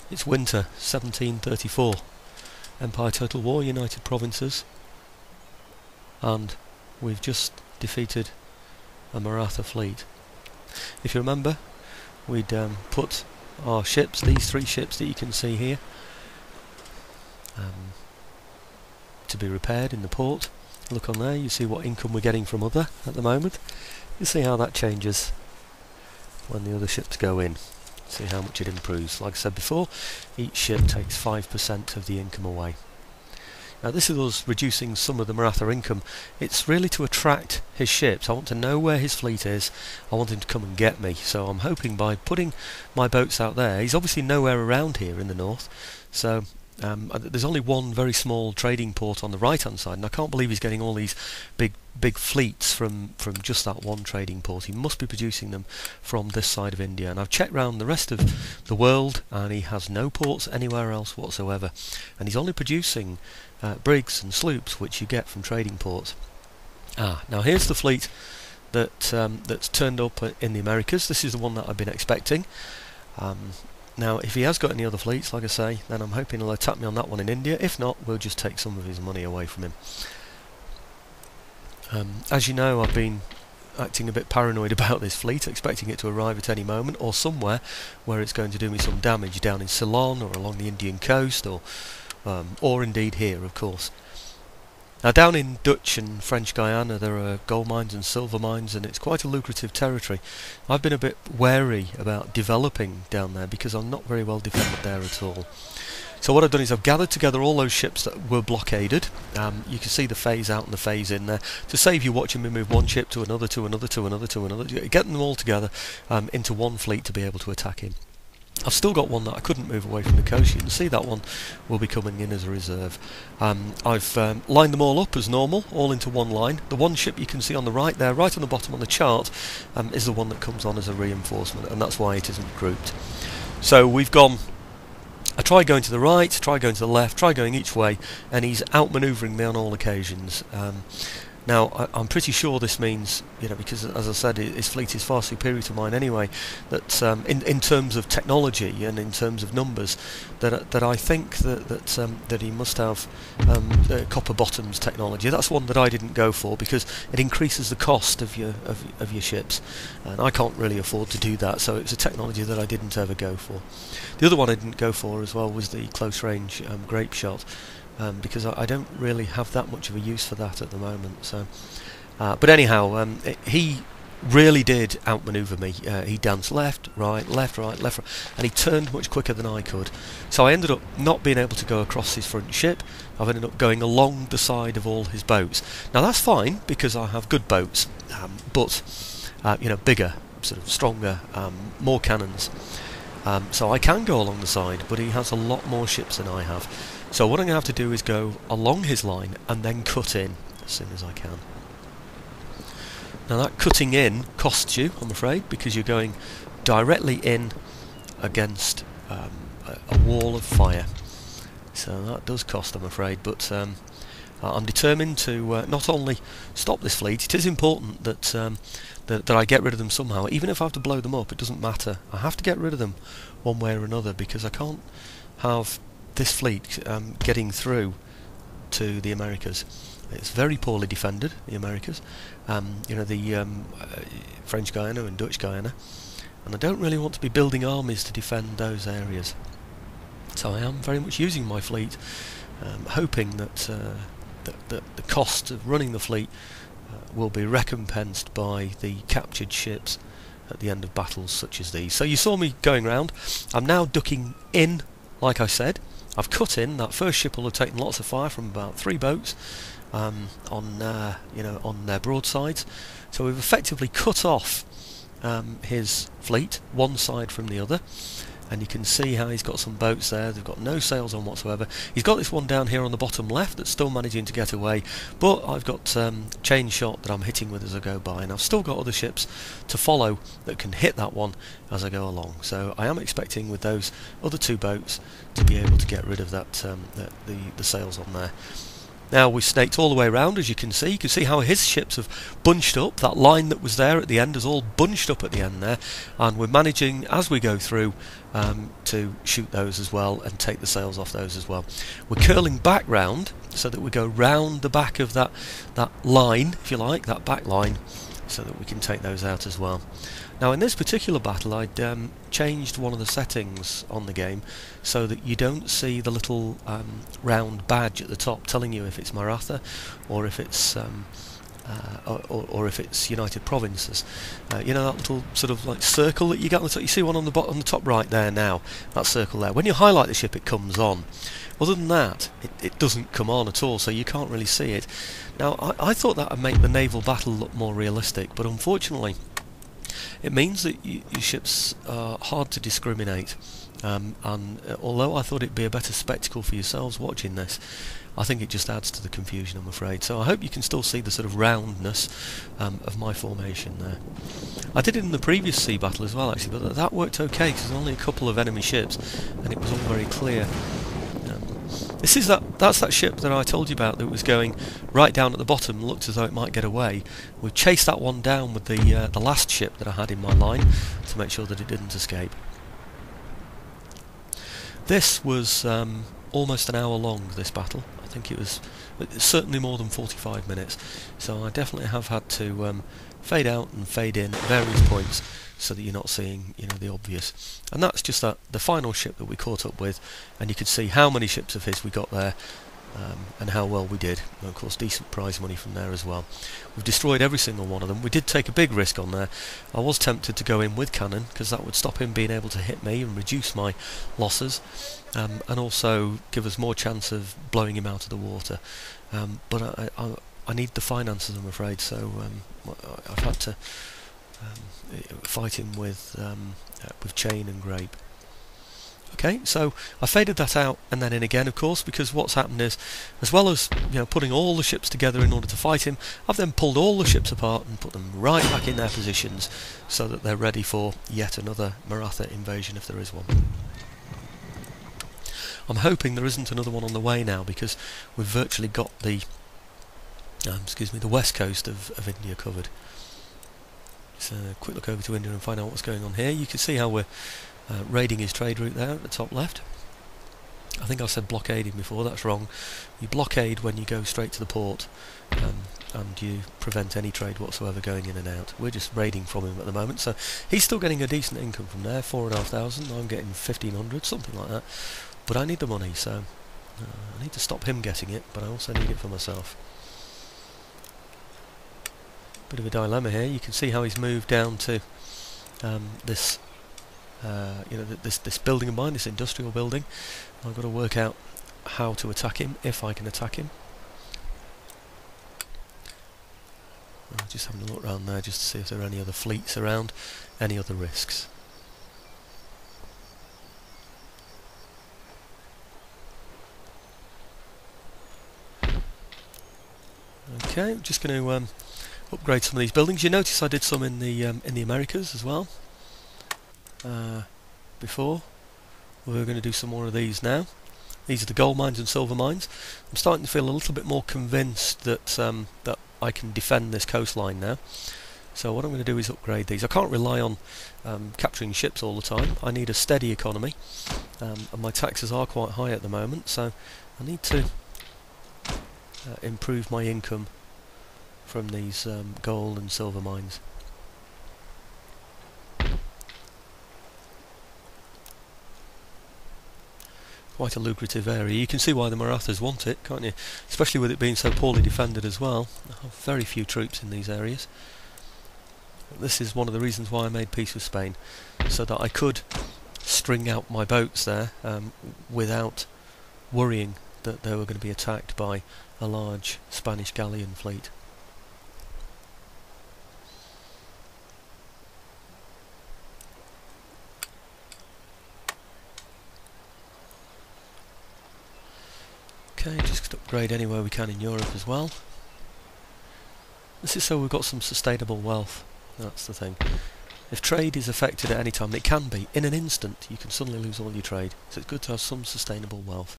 It's winter 1734, Empire Total War, United Provinces, and we've just defeated a Maratha fleet. If you remember, we'd put our ships, these 3 ships that you can see here, to be repaired in the port. Look on there, you see what income we're getting from other at the moment. You see how that changes when the other ships go in. See how much it improves. Like I said before, each ship takes 5% of the income away. Now this is us reducing some of the Maratha income. It's really to attract his ships. I want to know where his fleet is. I want him to come and get me. So I'm hoping by putting my boats out there, he's obviously nowhere around here in the north, so there's only one very small trading port on the right hand side, and I can't believe he's getting all these big fleets from just that one trading port. He must be producing them from this side of India, and I've checked round the rest of the world and he has no ports anywhere else whatsoever, and he's only producing brigs and sloops, which you get from trading ports. Now here's the fleet that's turned up in the Americas. This is the one that I've been expecting. Now if he has got any other fleets, like I say, then I'm hoping he'll attack me on that one in India. If not, we'll just take some of his money away from him. As you know, I've been acting a bit paranoid about this fleet, expecting it to arrive at any moment, or somewhere where it's going to do me some damage, down in Ceylon or along the Indian coast, or indeed here, of course. Now down in Dutch and French Guiana there are gold mines and silver mines, and it's quite a lucrative territory. I've been a bit wary about developing down there because I'm not very well defended there at all. So what I've done is I've gathered together all those ships that were blockaded. You can see the phase out and the phase in there, to save you watching me move one ship to another, to another, to another, to another, getting them all together into one fleet to be able to attack him. I've still got one that I couldn't move away from the coast. You can see that one will be coming in as a reserve. I've lined them all up as normal, all into one line. The one ship you can see on the right there, right on the bottom on the chart, is the one that comes on as a reinforcement, and that's why it isn't grouped. So we've gone, I try going to the right, try going to the left, try going each way, and he's outmanoeuvring me on all occasions. Now, I'm pretty sure this means, because as I said, his fleet is far superior to mine anyway, that in terms of technology and in terms of numbers, that I think that he must have copper bottoms technology. That's one that I didn't go for because it increases the cost of your ships, and I can't really afford to do that. So it's a technology that I didn't ever go for. The other one I didn't go for as well was the close range grape shot. Because I don't really have that much of a use for that at the moment. So, but anyhow, he really did outmaneuver me. He danced left, right, left, right, left, right, and he turned much quicker than I could. So I ended up not being able to go across his front ship. I've ended up going along the side of all his boats. Now that's fine because I have good boats, but bigger, sort of stronger, more cannons. So I can go along the side, but he has a lot more ships than I have. So what I'm going to have to do is go along his line and then cut in as soon as I can. Now that cutting in costs you, I'm afraid, because you're going directly in against a wall of fire. So that does cost, I'm afraid, but I'm determined to not only stop this fleet. It is important that I get rid of them somehow. Even if I have to blow them up, it doesn't matter. I have to get rid of them one way or another, because I can't have this fleet getting through to the Americas. It's very poorly defended, the Americas, the French Guiana and Dutch Guiana, and I don't really want to be building armies to defend those areas. So I am very much using my fleet, hoping that the cost of running the fleet will be recompensed by the captured ships at the end of battles such as these. So you saw me going round. I'm now ducking in, like I said. I've cut in. That first ship will have taken lots of fire from about 3 boats on their broadsides. So we've effectively cut off his fleet, one side from the other, and you can see how he's got some boats there. They've got no sails on whatsoever. He's got this one down here on the bottom left that's still managing to get away, but I've got chain shot that I'm hitting with as I go by, and I've still got other ships to follow that can hit that one as I go along. So I am expecting with those other 2 boats to be able to get rid of that the sails on there. Now we've snaked all the way around, as you can see. You can see how his ships have bunched up. That line that was there at the end is all bunched up at the end there, and we're managing, as we go through, to shoot those as well and take the sails off those as well. We're curling back round so that we go round the back of that line, if you like, that back line, so that we can take those out as well. Now in this particular battle I'd changed one of the settings on the game so that you don't see the little round badge at the top telling you if it's Maratha or if it's or if it's United Provinces. You know that little sort of like circle that you get on the top? You see one on the bottom, on the top right there now, that circle there. When you highlight the ship it comes on. Other than that, it doesn't come on at all, so you can't really see it. Now I thought that would make the naval battle look more realistic, but unfortunately it means that your ships are hard to discriminate, and although I thought it'd be a better spectacle for yourselves watching this, I think it just adds to the confusion, I'm afraid. So I hope you can still see the sort of roundness of my formation there. I did it in the previous sea battle as well actually, but that worked okay because there's only a couple of enemy ships and it was all very clear. That's that ship that I told you about that was going right down at the bottom, looked as though it might get away. We chased that one down with the last ship that I had in my line to make sure that it didn't escape. This was almost an hour long, this battle. I think it was certainly more than 45 minutes, so I definitely have had to fade out and fade in at various points so that you're not seeing, you know, the obvious. And that's just the final ship that we caught up with, and you could see how many ships of his we got there, and how well we did. And of course decent prize money from there as well. We've destroyed every single one of them. We did take a big risk on there. I was tempted to go in with cannon because that would stop him being able to hit me and reduce my losses, and also give us more chance of blowing him out of the water. But I need the finances, I'm afraid, so I've had to fight him with chain and grape. Okay, so I faded that out and then in again, of course, because what's happened is, as well as putting all the ships together in order to fight him, I've then pulled all the ships apart and put them right back in their positions so that they're ready for yet another Maratha invasion if there is one. I'm hoping there isn't another one on the way now because we've virtually got the the west coast of India covered. So a quick look over to India and find out what's going on here. You can see how we're raiding his trade route there at the top left. I think I said blockading before, that's wrong. You blockade when you go straight to the port, and you prevent any trade whatsoever going in and out. We're just raiding from him at the moment, so he's still getting a decent income from there, 4,500, I'm getting 1,500, something like that. But I need the money, so I need to stop him getting it, but I also need it for myself. Bit of a dilemma here. You can see how he's moved down to this building of mine, this industrial building. I've got to work out how to attack him, if I can attack him. I'm just having a look around there just to see if there are any other fleets around, any other risks. Okay, I'm just going to upgrade some of these buildings. You notice I did some in the Americas as well. Before we're going to do some more of these now. These are the gold mines and silver mines. I'm starting to feel a little bit more convinced that that I can defend this coastline now. So what I'm going to do is upgrade these. I can't rely on capturing ships all the time. I need a steady economy, and my taxes are quite high at the moment, so I need to improve my income from these gold and silver mines. Quite a lucrative area. You can see why the Marathas want it, can't you? Especially with it being so poorly defended as well. I have very few troops in these areas. This is one of the reasons why I made peace with Spain, so that I could string out my boats there without worrying that they were going to be attacked by a large Spanish galleon fleet. Okay, just upgrade anywhere we can in Europe as well. This is so we've got some sustainable wealth, that's the thing. If trade is affected at any time, it can be, in an instant, you can suddenly lose all your trade, so it's good to have some sustainable wealth.